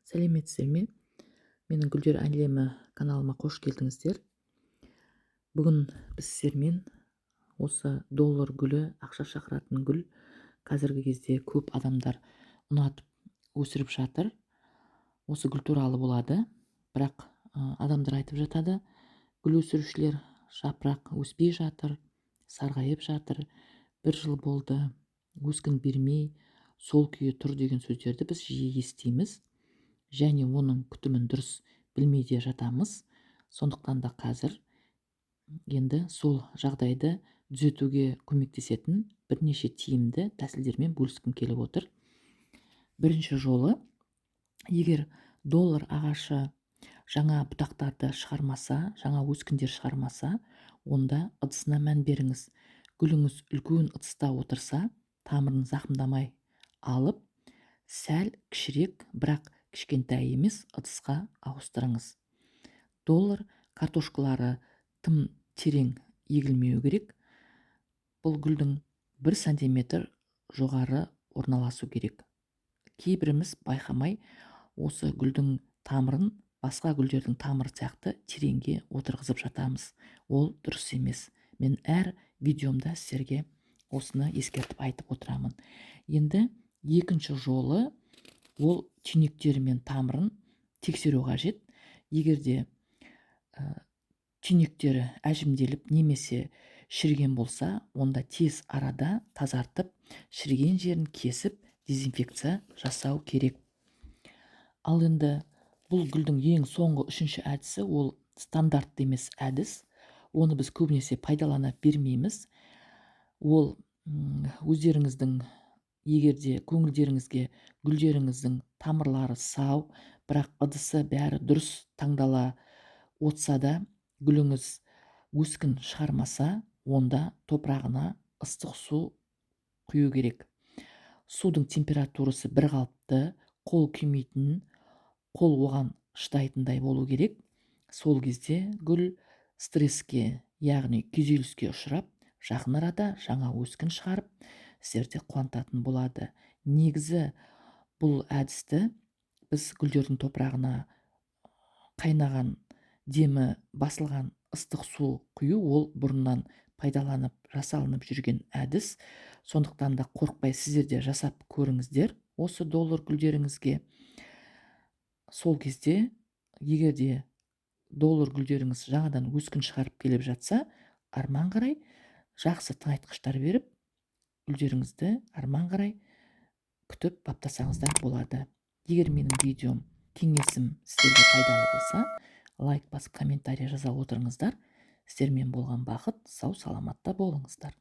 Сәлеметсіздер ме? Менің гүлдер әлемі каналыма қош келдіңіздер. Бүгін біз сіздермен осы доллар гүлі, ақша шақыратын гүл, қазіргі кезде көп адамдар ұнатып өсіріп жатыр. Осы гүл туралы болады. Бірақ адамдар айтып жатады, гүл өсірушілер жапырақ өспей жатыр, сарғайып жатыр, 1 жыл болды, өскін бермей, сол күйі тұр деген сөздерді біз жиі естиміз. Және оның күтімін дұрыс білмей де жатамыз. Сондықтан да қазір енді сол жағдайды түзетуге көмектесетін бірнеше тиімді тәсілдермен бөліскім келіп отыр. Бірінші жолы, егер доллар ағашы жаңа бұтақтарды шығармаса, жаңа өскіндер шығармаса, онда ыдысына мән беріңіз. Гүліңіз үлкен ыдыста отырса, тамырын зақымдамай алып, сәл кішірек, бірақ кішкентай емес ыдысқа ауыстырыңыз. Доллар картошкалары тым терең егілмеу керек. Бұл гүлдің 1 сантиметр жоғары орналасу керек. Кейбіріміз байқамай осы гүлдің тамырын басқа гүлдердің тамыры сияқты тереңге отырғызып жатамыз. Ол дұрыс емес. Мен әр видеомда сіздерге осыны ескертіп айтып отырамын. Енді екінші жолы, ол түйнектері мен тамырын тексеру қажет. Егерде түйнектері әжімделіп немесе шіріген болса, онда тез арада тазартып, шіріген жерін кесіп, дезинфекция жасау керек. Ал енді бұл гүлдің ең соңғы 3-ші әдісі, ол стандартты емес әдіс. Оны біз көбінесе пайдалана бермейміз. Ол өздеріңіздің, егерде көңілдеріңізге гүлдеріңіздің тамырлары сау, бірақ ыдысы бәрі дұрыс таңдала отса да, гүліңіз өскін шығармаса, онда топырағына ыстық су құю керек. Судың температурасы бір қалыпты, қол күймейтін, қол оған шыдайтындай болу керек. Сол кезде гүл стресске, яғни күйзеліске ұшырап, жақын арада жаңа өскін шығарып, сіздерді қуантатын болады. Негізі бұл әдісті біз гүлдердің топырағына қайнаған, демі басылған ыстық су құю, ол бұрыннан пайдаланып жасалынып жүрген әдіс. Сондықтан да қорықпай сіздер де жасап көріңіздер осы доллар гүлдеріңізге. Сол кезде, егерде доллар гүлдеріңіз жаңадан өскін шығарып келіп жатса, арман қарай жақсы тыңайтқыштар беріп, гүлдеріңізді арман қарай күтіп баптасаңыздар болады. Егер менің видеом, кеңесім сіздерге пайдалы болса, лайк басып комментарий жаза отырыңыздар. Сіздермен болған бақыт, сау саламатта болыңыздар.